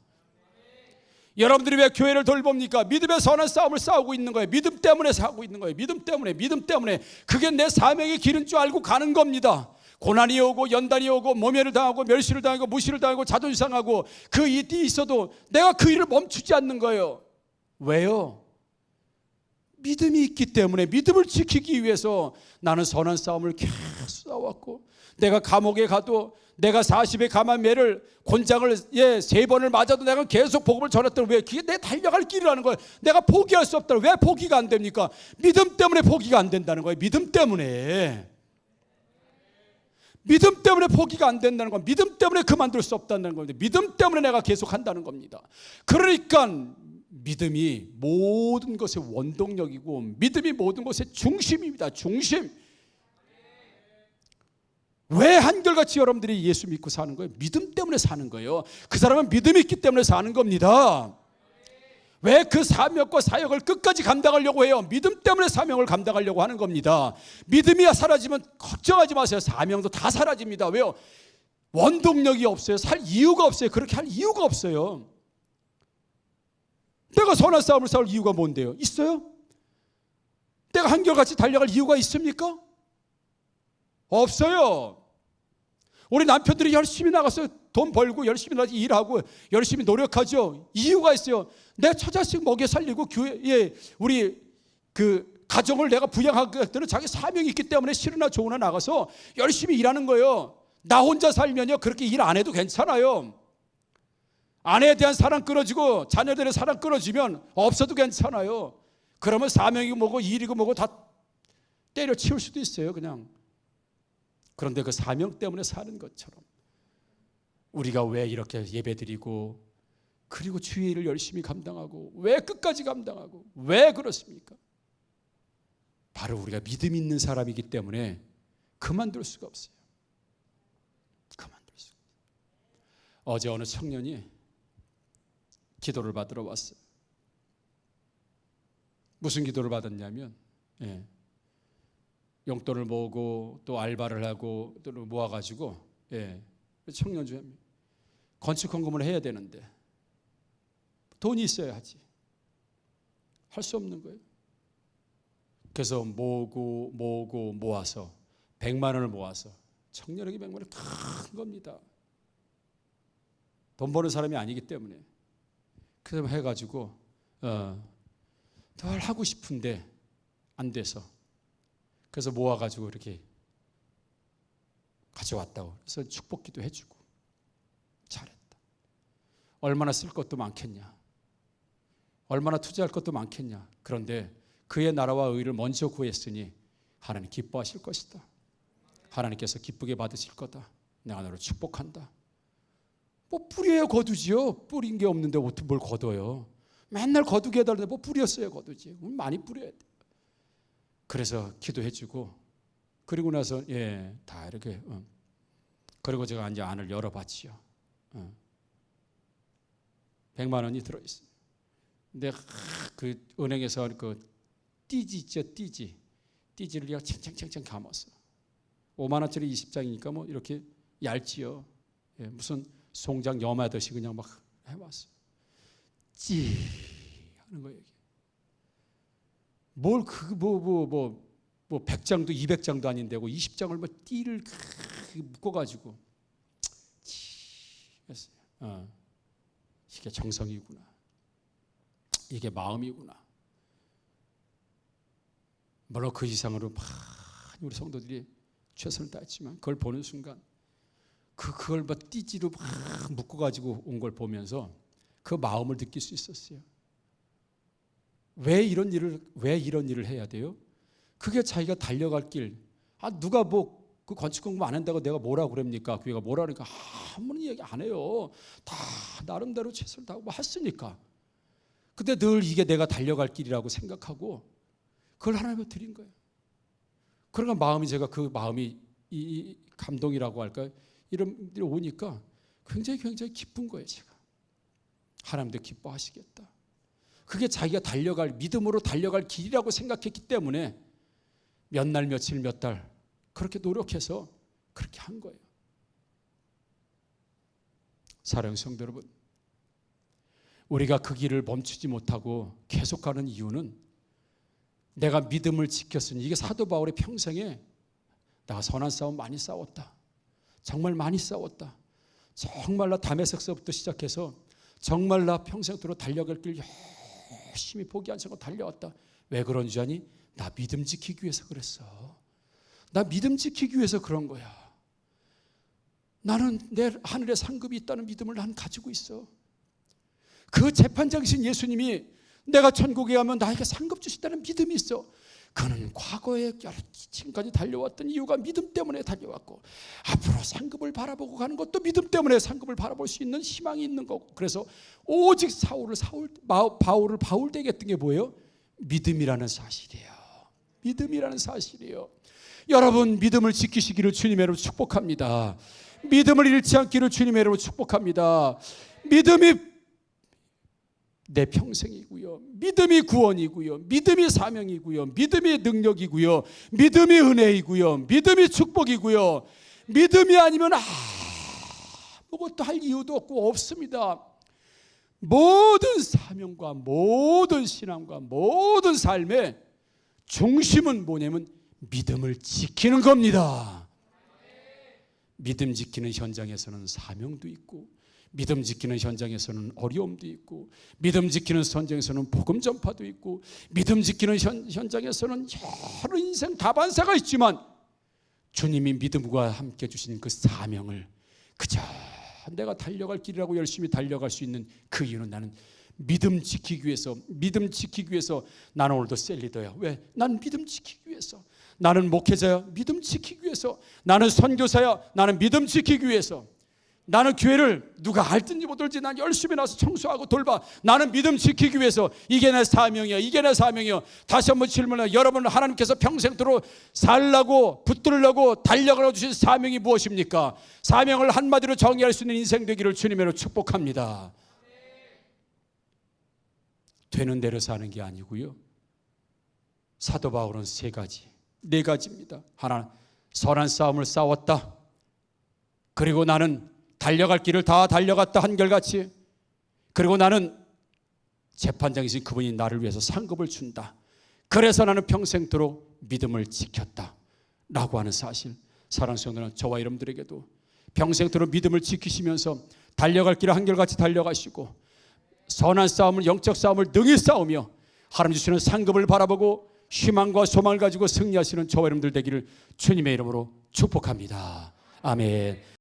Speaker 1: 여러분들이 왜 교회를 돌봅니까? 믿음의 선한 싸움을 싸우고 있는 거예요. 믿음 때문에 싸우고 있는 거예요. 믿음 때문에. 그게 내 사명의 길인 줄 알고 가는 겁니다. 고난이 오고 연단이 오고 모멸을 당하고 멸시를 당하고 무시를 당하고 자존심 상하고 그 일이 있어도 내가 그 일을 멈추지 않는 거예요. 왜요? 믿음이 있기 때문에, 믿음을 지키기 위해서 나는 선한 싸움을 계속 싸웠고, 내가 감옥에 가도, 내가 40의 감한 매를 곤장을 3번을 맞아도 내가 계속 복음을 전했더니 왜? 그게 내 달려갈 길이라는 거예요. 내가 포기할 수 없다는 거예요. 왜 포기가 안 됩니까? 믿음 때문에 포기가 안 된다는 거예요. 믿음 때문에 포기가 안 된다는 건, 믿음 때문에 그만둘 수 없다는 겁니다. 믿음 때문에 내가 계속 한다는 겁니다. 그러니까 믿음이 모든 것의 원동력이고, 믿음이 모든 것의 중심입니다. 중심. 왜 한결같이 여러분들이 예수 믿고 사는 거예요? 믿음 때문에 사는 거예요. 그 사람은 믿음이 있기 때문에 사는 겁니다. 왜 그 사명과 사역을 끝까지 감당하려고 해요? 믿음 때문에 사명을 감당하려고 하는 겁니다. 믿음이 사라지면 걱정하지 마세요. 사명도 다 사라집니다. 왜요? 원동력이 없어요. 살 이유가 없어요. 그렇게 할 이유가 없어요. 내가 선한 싸움을 싸울 이유가 뭔데요? 있어요? 내가 한결같이 달려갈 이유가 있습니까? 없어요. 우리 남편들이 열심히 나가서 돈 벌고 열심히 일하고 열심히 노력하죠. 이유가 있어요. 내 처자식 먹여 살리고 교회에 우리 그 가정을 내가 부양하기 때는 자기 사명이 있기 때문에 싫으나 좋으나 나가서 열심히 일하는 거예요. 나 혼자 살면요 그렇게 일 안 해도 괜찮아요. 아내에 대한 사랑 끊어지고 자녀들의 사랑 끊어지면 없어도 괜찮아요. 그러면 사명이고 뭐고 일이고 뭐고 다 때려치울 수도 있어요 그냥. 그런데 그 사명 때문에 사는 것처럼 우리가 왜 이렇게 예배드리고 그리고 주의 일을 열심히 감당하고 왜 끝까지 감당하고 왜 그렇습니까? 바로 우리가 믿음 있는 사람이기 때문에 그만둘 수가 없어요. 그만둘 수가 없어요. 어제 어느 청년이 기도를 받으러 왔어요. 무슨 기도를 받았냐면 용돈을 모으고 또 알바를 하고 또 모아가지고 청년 중에 건축 헌금을 해야 되는데 돈이 있어야 하지. 할 수 없는 거예요. 그래서 모으고 모아서 100만 원을 모아서 청년에게 100만 원은 큰 겁니다. 돈 버는 사람이 아니기 때문에 그래서 해가지고 덜 하고 싶은데 안 돼서 그래서 모아가지고 이렇게 가져왔다고. 그래서 축복기도 해주고 잘했다. 얼마나 쓸 것도 많겠냐. 얼마나 투자할 것도 많겠냐. 그런데 그의 나라와 의를 먼저 구했으니 하나님 기뻐하실 것이다. 하나님께서 기쁘게 받으실 거다. 내가 너를 축복한다. 뭐 뿌려야 거두지요. 뿌린 게 없는데 어떻게 뭘 거둬요. 맨날 거두게 해달라는데 뭐 뿌렸어야 거두지. 많이 뿌려야 돼. 그래서 기도해주고 그리고 나서 다 이렇게 그리고 제가 이제 안을 열어봤지요. 100만 원이 들어있어요. 근데 그 은행에서 그 띠지 있죠, 띠지를 그냥 챙챙챙챙 감았어. 5만 원짜리 20장이니까 뭐 이렇게 얇지요. 무슨 송장 염하듯이 그냥 막 해봤어. 찌 하는 거예요. 뭘 뭐 100장도 200장도 아닌데고 20장을 뭐 띠를 묶어가지고 했어요. 이게 정성이구나. 이게 마음이구나. 물론 그 이상으로 많이 우리 성도들이 최선을 다했지만 그걸 보는 순간 그걸 뭐 띠지로 막 묶어가지고 온 걸 보면서 그 마음을 느낄 수 있었어요. 왜 이런 일을 해야 돼요? 그게 자기가 달려갈 길. 누가 뭐 그 건축 공부 안 한다고 내가 뭐라 그럽니까? 교회가 뭐라 그러니까 아무런 얘기 안 해요. 다 나름대로 최선을 다하고 했으니까. 근데 늘 이게 내가 달려갈 길이라고 생각하고 그걸 하나님께 드린 거예요. 그러니까 마음이 제가 그 마음이 이 감동이라고 할까요? 이런 일이 오니까 굉장히 기쁜 거예요. 제가. 하나님도 기뻐하시겠다. 그게 자기가 달려갈 믿음으로 달려갈 길이라고 생각했기 때문에 몇 날 며칠 몇 달 그렇게 노력해서 그렇게 한 거예요. 사랑하는 성도 여러분, 우리가 그 길을 멈추지 못하고 계속가는 이유는 내가 믿음을 지켰으니 이게 사도 바울의 평생에 내가 선한 싸움 많이 싸웠다. 정말 많이 싸웠다. 정말 나 다메섹서부터 시작해서 정말 나 평생도록 달려갈 길 열심히 포기하지 않고 달려왔다. 왜 그런 줄 아니? 나 믿음 지키기 위해서 그랬어. 나 믿음 지키기 위해서 그런 거야. 나는 내 하늘에 상급이 있다는 믿음을 난 가지고 있어. 그 재판장이신 예수님이 내가 천국에 가면 나에게 상급 주신다는 믿음이 있어. 그는 과거에 지금까지 달려왔던 이유가 믿음 때문에 달려왔고 앞으로 상급을 바라보고 가는 것도 믿음 때문에 상급을 바라볼 수 있는 희망이 있는 거고. 그래서 오직 바울을 바울 되게 했던 게 뭐예요? 믿음이라는 사실이에요. 믿음이라는 사실이에요. 여러분 믿음을 지키시기를 주님의 이름으로 축복합니다. 믿음을 잃지 않기를 주님의 이름으로 축복합니다. 믿음이 내 평생이고요. 믿음이 구원이고요. 믿음이 사명이고요. 믿음이 능력이고요. 믿음이 은혜이고요. 믿음이 축복이고요. 믿음이 아니면 아무것도 할 이유도 없습니다. 모든 사명과 모든 신앙과 모든 삶의 중심은 뭐냐면 믿음을 지키는 겁니다. 믿음 지키는 현장에서는 사명도 있고, 믿음 지키는 현장에서는 어려움도 있고, 믿음 지키는 현장에서는 복음 전파도 있고, 믿음 지키는 현장에서는 여러 인생 다반사가 있지만 주님이 믿음과 함께 주신 그 사명을 그저 내가 달려갈 길이라고 열심히 달려갈 수 있는 그 이유는 나는 믿음 지키기 위해서 나는 오늘도 셀리더야. 왜? 난 믿음 지키기 위해서. 나는 목회자야. 믿음 지키기 위해서. 나는 선교사야. 나는 믿음 지키기 위해서. 나는 교회를 누가 알든지 못할지 난 열심히 나서 청소하고 돌봐. 나는 믿음 지키기 위해서. 이게 내 사명이야. 이게 내 사명이야. 다시 한번 질문해요. 여러분, 하나님께서 평생도록 살라고 붙들려고 달려가라고 주신 사명이 무엇입니까? 사명을 한마디로 정의할 수 있는 인생 되기를 주님으로 축복합니다. 되는 대로 사는 게 아니고요. 사도 바울은 네 가지입니다. 하나, 선한 싸움을 싸웠다. 그리고 나는 달려갈 길을 다 달려갔다, 한결같이. 그리고 나는 재판장이신 그분이 나를 위해서 상급을 준다. 그래서 나는 평생도록 믿음을 지켰다 라고 하는 사실, 사랑하는 성도는 저와 여러분들에게도 평생도록 믿음을 지키시면서 달려갈 길을 한결같이 달려가시고, 선한 싸움을, 영적 싸움을 능히 싸우며 하나님 주시는 상급을 바라보고 희망과 소망을 가지고 승리하시는 저와 여러분들 되기를 주님의 이름으로 축복합니다. 아멘.